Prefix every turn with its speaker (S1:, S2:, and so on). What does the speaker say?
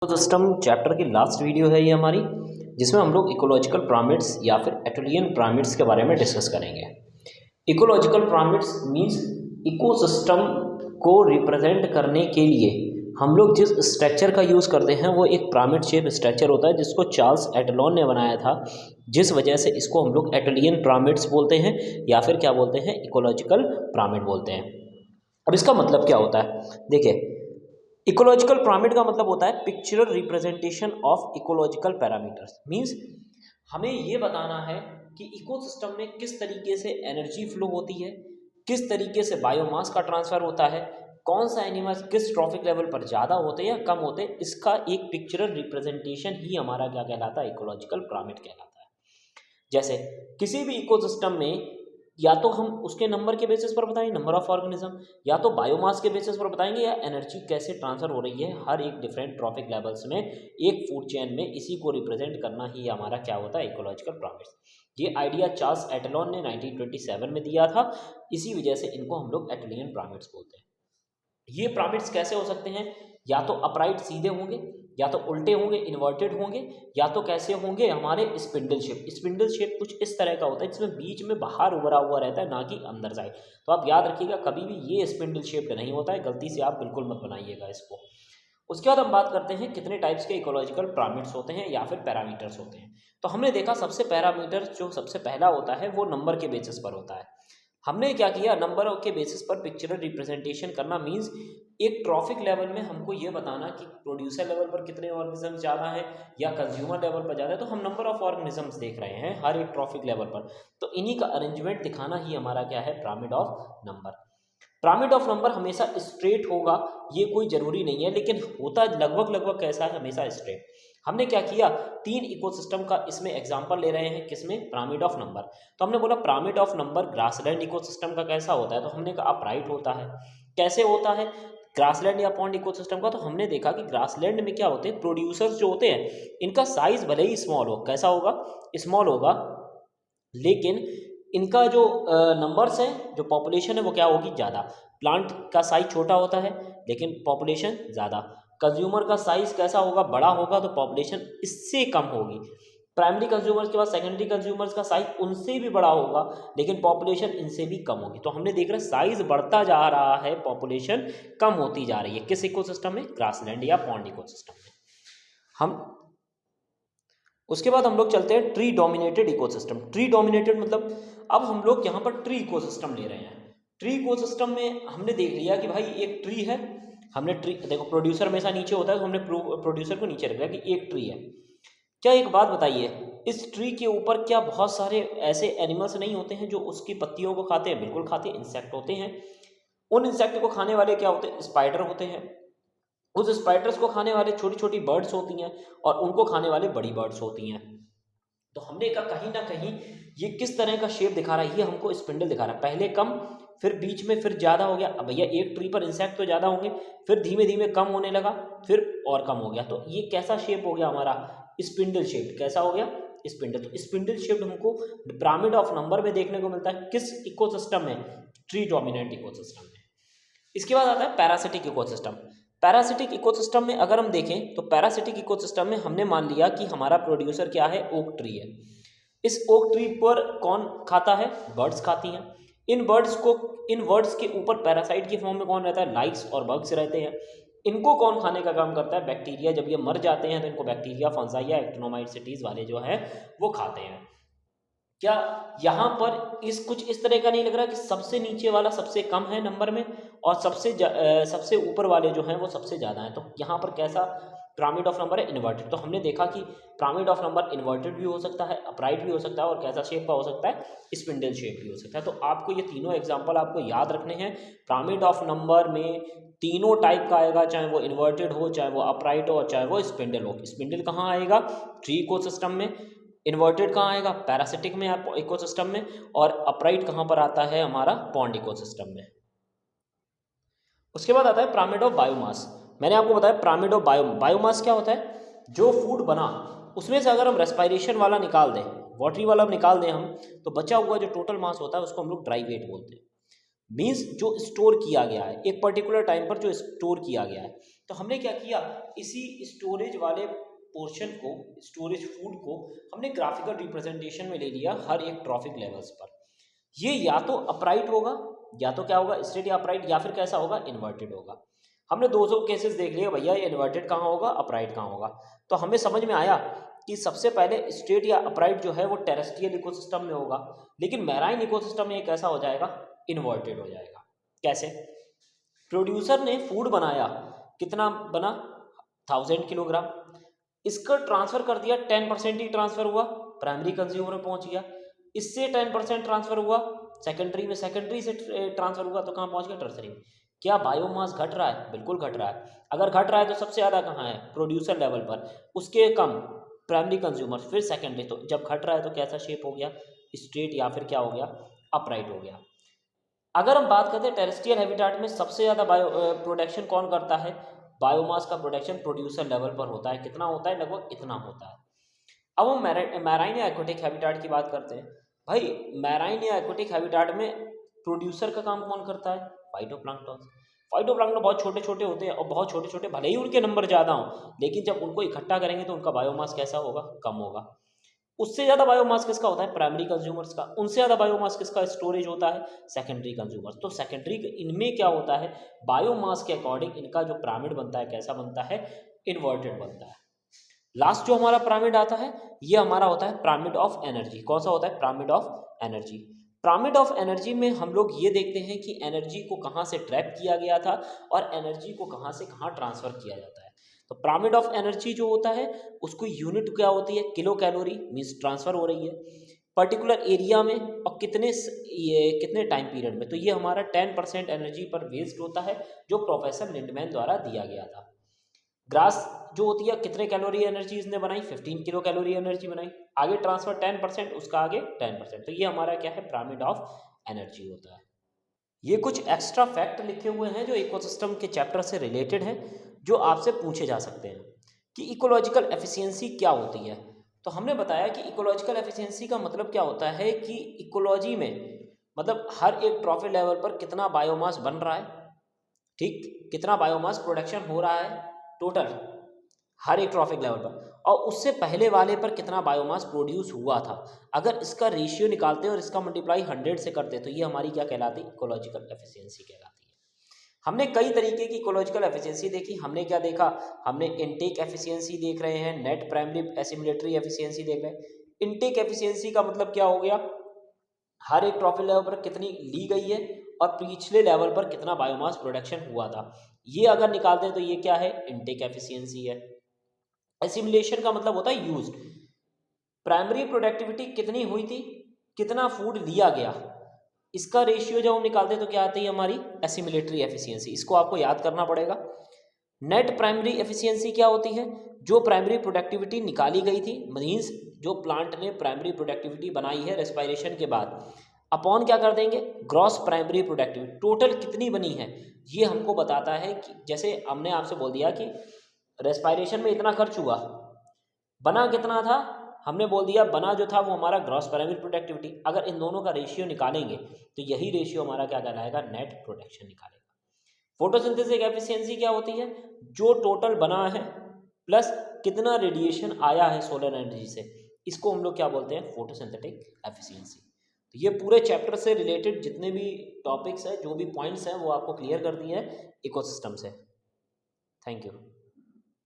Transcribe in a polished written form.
S1: System chapter की last video है ये हमारी, जिसमें हम लोग इकोलॉजिकल पिरामिड्स या फिर एटुलियन पिरामिड्स के बारे में डिस्कस करेंगे। इकोलॉजिकल पिरामिड्स मींस इकोसिस्टम को रिप्रेजेंट करने के लिए हम लोग जिस स्ट्रक्चर का यूज़ करते हैं वो एक पिरामिड शेप स्ट्रक्चर होता है, जिसको चार्ल्स एटलॉन ने बनाया था, जिस वजह से इसको हम लोग एटुलियन पिरामिड्स बोलते हैं या फिर क्या बोलते हैं, इकोलॉजिकल पिरामिड बोलते हैं। अब इसका मतलब क्या होता है, देखिए, इकोलॉजिकल पिरामिड का मतलब होता है pictorial representation of ecological parameters. Means हमें ये बताना है कि इकोसिस्टम में किस तरीके से एनर्जी फ्लो होती है, किस तरीके से बायोमास का ट्रांसफर होता है, कौन सा एनिमल्स किस ट्रॉफिक लेवल पर ज़्यादा होते हैं या कम होते हैं, इसका एक पिक्चरल रिप्रेजेंटेशन ही हमारा क्या कहलाता है, इकोलॉजिकल पिरामिड कहलाता है। जैसे किसी भी इकोसिस्टम में या तो हम उसके नंबर के बेसिस पर बताएंगे, नंबर ऑफ ऑर्गेनिज्म, या तो बायोमास के बेसिस पर बताएंगे, या एनर्जी कैसे ट्रांसफर हो रही है हर एक डिफरेंट ट्रॉफिक लेवल्स में एक फूड चेन में, इसी को रिप्रेजेंट करना ही हमारा क्या होता है, इकोलॉजिकल पिरामिड्स। ये आइडिया चार्ल्स एटलॉन ने 1927 में दिया था, इसी वजह से इनको हम लोग एटुलियन पिरामिड्स बोलते हैं। ये पिरामिड्स कैसे हो सकते हैं, या तो अपराइट सीधे होंगे, या तो उल्टे होंगे इन्वर्टेड होंगे, या तो कैसे होंगे हमारे स्पिंडल शेप। स्पिंडल शेप कुछ इस तरह का होता है जिसमें बीच में बाहर उभरा हुआ रहता है, ना कि अंदर साइड। तो आप याद रखिएगा, कभी भी ये स्पिंडल शेप नहीं होता है, गलती से आप बिल्कुल मत बनाइएगा इसको। उसके बाद हम बात करते हैं कितने टाइप्स के इकोलॉजिकल पिरामिड्स होते हैं या फिर पैरामीटर्स होते हैं। तो हमने देखा सबसे पैरामीटर जो सबसे पहला होता है वो नंबर के बेसिस पर होता है। हमने क्या किया, नंबर के बेसिस पर पिक्चरल रिप्रेजेंटेशन करना मींस एक ट्रॉफिक लेवल में हमको ये बताना कि प्रोड्यूसर लेवल पर कितने ऑर्गेनिज्म ज़्यादा है या कंज्यूमर लेवल पर ज़्यादा है, तो हम नंबर ऑफ ऑर्गेनिजम्स देख रहे हैं हर एक ट्रॉफिक लेवल पर, तो इन्हीं का अरेंजमेंट दिखाना ही हमारा क्या है, pyramid of number. Pyramid of number हमेशा स्ट्रेट होगा ये कोई ज़रूरी नहीं है, लेकिन होता लगभग लगभग कैसा है, हमेशा स्ट्रेट। हमने क्या किया, तीन इकोसिस्टम का इसमें एग्जांपल ले रहे हैं, किसमें, पिरामिड ऑफ नंबर। तो हमने बोला pyramid of number grassland ecosystem का कैसा होता है, तो हमने कहा अपराइट होता है। कैसे होता है ग्रासलैंड या पॉन्ड इकोसिस्टम का, तो हमने देखा कि ग्रासलैंड में क्या होते हैं, प्रोड्यूसर्स जो होते हैं इनका साइज भले ही स्मॉल हो, कैसा होगा, स्मॉल होगा, लेकिन इनका जो नंबर्स हैं, जो पॉपुलेशन है वो क्या होगी, ज़्यादा। प्लांट का साइज छोटा होता है लेकिन पॉपुलेशन ज़्यादा। कंज्यूमर का साइज कैसा होगा, बड़ा होगा, तो पॉपुलेशन इससे कम होगी। प्राइमरी कंज्यूमर्स के बाद सेकेंडरी कंज्यूमर्स का साइज उनसे भी बड़ा होगा, लेकिन पॉपुलेशन इनसे भी कम होगी। तो हमने देख रहे हैं साइज बढ़ता जा रहा है, पॉपुलेशन कम होती जा रही है। किस इकोसिस्टम में, ग्रासलैंड या पॉन्ड इकोसिस्टम में। हम उसके बाद हम लोग चलते हैं tree dominated ecosystem. Tree dominated मतलब अब हम लोग यहाँ पर ट्री इकोसिस्टम ले रहे हैं। ट्री इकोसिस्टम में हमने देख लिया कि भाई एक ट्री है, हमने ट्री, देखो प्रोड्यूसर हमेशा नीचे होता है, तो हमने प्रोड्यूसर को नीचे रखा कि एक ट्री है। क्या एक बात बताइए, इस ट्री के ऊपर क्या बहुत सारे ऐसे एनिमल्स नहीं होते हैं जो उसकी पत्तियों को खाते हैं? बिल्कुल खाते हैं, इंसेक्ट होते हैं। उन इंसेक्ट को खाने वाले क्या होते हैं, स्पाइडर होते हैं। उस स्पाइडर्स को खाने वाले छोटी छोटी बर्ड्स होती हैं, और उनको खाने वाले बड़ी बर्ड्स होती हैं। तो हमने कहा कहीं ना कहीं ये किस तरह का शेप दिखा रहा है, ये हमको स्पिंडल दिखा रहा है। पहले कम, फिर बीच में, फिर ज़्यादा हो गया। अब भैया एक ट्री पर इंसेक्ट तो ज़्यादा होंगे, फिर धीमे धीमे कम होने लगा, फिर और कम हो गया। तो ये कैसा शेप हो गया हमारा, स्पिंडल शेप। कैसा हो गया, स्पिंडल। तो स्पिंडल शेप हमको पिरामिड ऑफ नंबर में देखने को मिलता है। किस इकोसिस्टम में, ट्री डोमिनेंट इकोसिस्टम में। इसके बाद आता है पैरासिटिक इकोसिस्टम। पैरासिटिक इकोसिस्टम में अगर हम देखें तो पैरासिटिक इकोसिस्टम में हमने मान लिया कि हमारा प्रोड्यूसर क्या है, ओक ट्री है। इस ओक ट्री पर कौन खाता है, बर्ड्स खाती हैं। इन बर्ड्स के ऊपर पैरासाइट की फॉर्म में कौन रहता है, लाइक्स और बग्स रहते हैं। इनको कौन खाने का काम करता है, बैक्टीरिया। जब ये मर जाते हैं तो इनको बैक्टीरिया, फंजाई या एक्टिनोमाइसीटीज वाले जो है वो खाते हैं। क्या यहाँ पर कुछ इस तरह का नहीं लग रहा कि सबसे नीचे वाला सबसे कम है नंबर में, और सबसे ऊपर वाले जो हैं वो सबसे ज़्यादा हैं? तो यहाँ पर कैसा पिरामिड ऑफ नंबर है, इन्वर्टेड। तो हमने देखा कि पिरामिड ऑफ नंबर इन्वर्टेड भी हो सकता है, अपराइट भी हो सकता है, और कैसा शेप का हो सकता है, स्पिंडल शेप भी हो सकता है। तो आपको ये तीनों एग्जाम्पल आपको याद रखने हैं। पिरामिड ऑफ नंबर में तीनों टाइप का आएगा, चाहे वो इन्वर्टेड हो, चाहे वो अपराइट हो, और चाहे वो स्पिंडल हो। स्पिंडल कहाँ आएगा, ट्री इकोसिस्टम में। इन्वर्टेड कहाँ आएगा, पैरासिटिक में इकोसिस्टम में। और अपराइट कहाँ पर आता है, हमारा पॉन्ड इकोसिस्टम में। उसके बाद आता है पिरामिड ऑफ बायोमास। मैंने आपको बताया पिरामिड ऑफ बायोमास क्या होता है, जो फूड बना उसमें से अगर हम रेस्पिरेशन वाला निकाल दें, वाटरी वाला निकाल दें हम, तो बचा हुआ जो टोटल मास होता है उसको हम लोग ड्राई वेट बोलते हैं। मीन्स जो स्टोर किया गया है, एक पर्टिकुलर टाइम पर जो स्टोर किया गया है। तो हमने क्या किया, इसी स्टोरेज वाले पोर्शन को, स्टोरेज फूड को हमने ग्राफिकल रिप्रेजेंटेशन में ले लिया हर एक ट्रॉफिक लेवल्स पर। ये या तो अपराइट होगा, या तो क्या होगा, स्ट्रेट या अपराइट, या फिर कैसा होगा, इन्वर्टेड होगा। हमने 200 केसेस देख लिए भैया, ये इन्वर्टेड कहाँ होगा, अपराइट कहाँ होगा। तो हमें समझ में आया कि सबसे पहले स्ट्रेट या अपराइट जो है वो टेरेस्ट्रियल इकोसिस्टम में होगा, लेकिन मैराइन इकोसिस्टम में ये कैसा हो जाएगा, इन्वर्टेड हो जाएगा। कैसे, प्रोड्यूसर ने फूड बनाया, कितना बना, 1000 किलोग्राम, इसका ट्रांसफर कर दिया, 10% ही ट्रांसफर हुआ, प्राइमरी कंज्यूमर में पहुंच गया। इससे 10% ट्रांसफर हुआ सेकेंडरी में, सेकेंडरी से ट्रांसफर हुआ तो कहाँ पहुंच गया, टर्सरी में। क्या बायोमास घट रहा है, बिल्कुल घट रहा है। अगर घट रहा है तो सबसे ज़्यादा कहाँ है, प्रोड्यूसर लेवल पर, उसके कम प्राइमरी कंज्यूमर, फिर सेकेंडरी। तो जब घट रहा है तो कैसा शेप हो गया, स्ट्रेट या फिर क्या हो गया, अपराइट हो गया। अगर हम बात करते हैं टेरेस्ट्रियल हैबिटाट में सबसे ज़्यादा प्रोडक्शन कौन करता है, बायोमास का प्रोडक्शन प्रोड्यूसर लेवल पर होता है। कितना होता है, लगभग इतना होता है। अब हम मैराइन या एक्वेटिक हैबिटाट की बात करते हैं। भाई मैराइन या एक्वेटिक हैबिटाट में प्रोड्यूसर का काम कौन करता है, फाइटोप्लैंक्टन। फाइटोप्लैंक्टन बहुत छोटे छोटे होते हैं, और बहुत छोटे छोटे भले ही उनके नंबर ज़्यादा हों, लेकिन जब उनको इकट्ठा करेंगे तो उनका बायोमास कैसा होगा, कम होगा। उससे ज़्यादा बायोमास किसका होता है, प्राइमरी कंज्यूमर्स का। उनसे ज़्यादा बायोमास किसका स्टोरेज होता है, सेकेंडरी कंज्यूमर्स। तो सेकेंडरी इनमें क्या होता है, बायोमास के अकॉर्डिंग इनका जो पिरामिड बनता है कैसा बनता है, इन्वर्टेड बनता है। लास्ट जो हमारा पिरामिड आता है ये हमारा होता है पिरामिड ऑफ एनर्जी। कौन सा होता है, pyramid of energy. Pyramid of energy में हम लोग ये देखते हैं कि एनर्जी को कहाँ से ट्रैप किया गया था और एनर्जी को कहाँ से कहाँ ट्रांसफर किया जाता है। तो पिरामिड ऑफ एनर्जी जो होता है उसको यूनिट क्या होती है, किलो कैलोरी, मीन्स ट्रांसफर हो रही है पर्टिकुलर एरिया में और कितने टाइम पीरियड में। तो ये हमारा 10% एनर्जी पर वेस्ट होता है जो प्रोफेसर लिंडमैन द्वारा दिया गया था। ग्रास जो होती है कितने कैलोरी एनर्जी इसने बनाई, 15 किलो कैलोरी एनर्जी बनाई। आगे ट्रांसफर 10%, उसका आगे 10%। तो ये हमारा क्या है, पिरामिड ऑफ एनर्जी होता है। ये कुछ एक्स्ट्रा फैक्ट लिखे हुए हैं जो इकोसिस्टम के चैप्टर से रिलेटेड हैं, जो आपसे पूछे जा सकते हैं कि इकोलॉजिकल एफिशिएंसी क्या होती है। तो हमने बताया कि इकोलॉजिकल एफिशिएंसी का मतलब क्या होता है कि इकोलॉजी में मतलब हर एक ट्रॉफी लेवल पर कितना बायोमास बन रहा है, ठीक, कितना बायोमास प्रोडक्शन हो रहा है टोटल हर एक ट्रॉफिक लेवल पर, और उससे पहले वाले पर कितना बायोमास प्रोड्यूस हुआ था। अगर इसका रेशियो निकालते और इसका मल्टीप्लाई 100 से करते तो ये हमारी क्या कहलाती है, इकोलॉजिकल एफिशिएंसी कहलाती है। हमने कई तरीके की इकोलॉजिकल एफिशिएंसी देखी। हमने क्या देखा, हमने इनटेक एफिशिएंसी देख रहे हैं, नेट प्राइमरी एसिमिलेटरी एफिशिएंसी देख रहे हैं। इनटेक एफिशिएंसी का मतलब क्या हो गया, हर एक ट्रॉफिक लेवल पर कितनी ली गई है और पिछले लेवल पर कितना बायोमास प्रोडक्शन हुआ था, ये अगर निकालते हैं तो ये क्या है, इनटेक एफिशिएंसी है। एसिमिलेशन का मतलब होता है यूज, प्राइमरी प्रोडक्टिविटी कितनी हुई थी, कितना फूड लिया गया, इसका रेशियो जब हम निकालते हैं तो क्या आती है हमारी, एसिमिलेटरी एफिशिएंसी। इसको आपको याद करना पड़ेगा। नेट प्राइमरी एफिशिएंसी क्या होती है, जो प्राइमरी प्रोडक्टिविटी निकाली गई थी, मीन्स जो प्लांट ने प्राइमरी प्रोडक्टिविटी बनाई है रेस्पिरेशन के बाद, अपॉन क्या कर देंगे, ग्रॉस प्राइमरी प्रोडक्टिविटी, टोटल कितनी बनी है। ये हमको बताता है कि जैसे हमने आपसे बोल दिया कि रेस्पिरेशन में इतना खर्च हुआ, बना कितना था, हमने बोल दिया बना जो था वो हमारा ग्रॉस प्राइमरी प्रोडक्टिविटी। अगर इन दोनों का रेशियो निकालेंगे तो यही रेशियो हमारा क्या कहलाएगा, नेट प्रोडक्शन निकालेगा। फोटोसिंथेसिस एफिशिएंसी क्या होती है, जो टोटल बना है प्लस कितना रेडिएशन आया है सोलर एनर्जी से, इसको हम लोग क्या बोलते हैं, फोटोसिंथेटिक एफिशिएंसी। तो ये पूरे चैप्टर से रिलेटेड जितने भी टॉपिक्स हैं, जो भी पॉइंट्स हैं, वो आपको क्लियर कर दिए हैं इकोसिस्टम से। Thank you.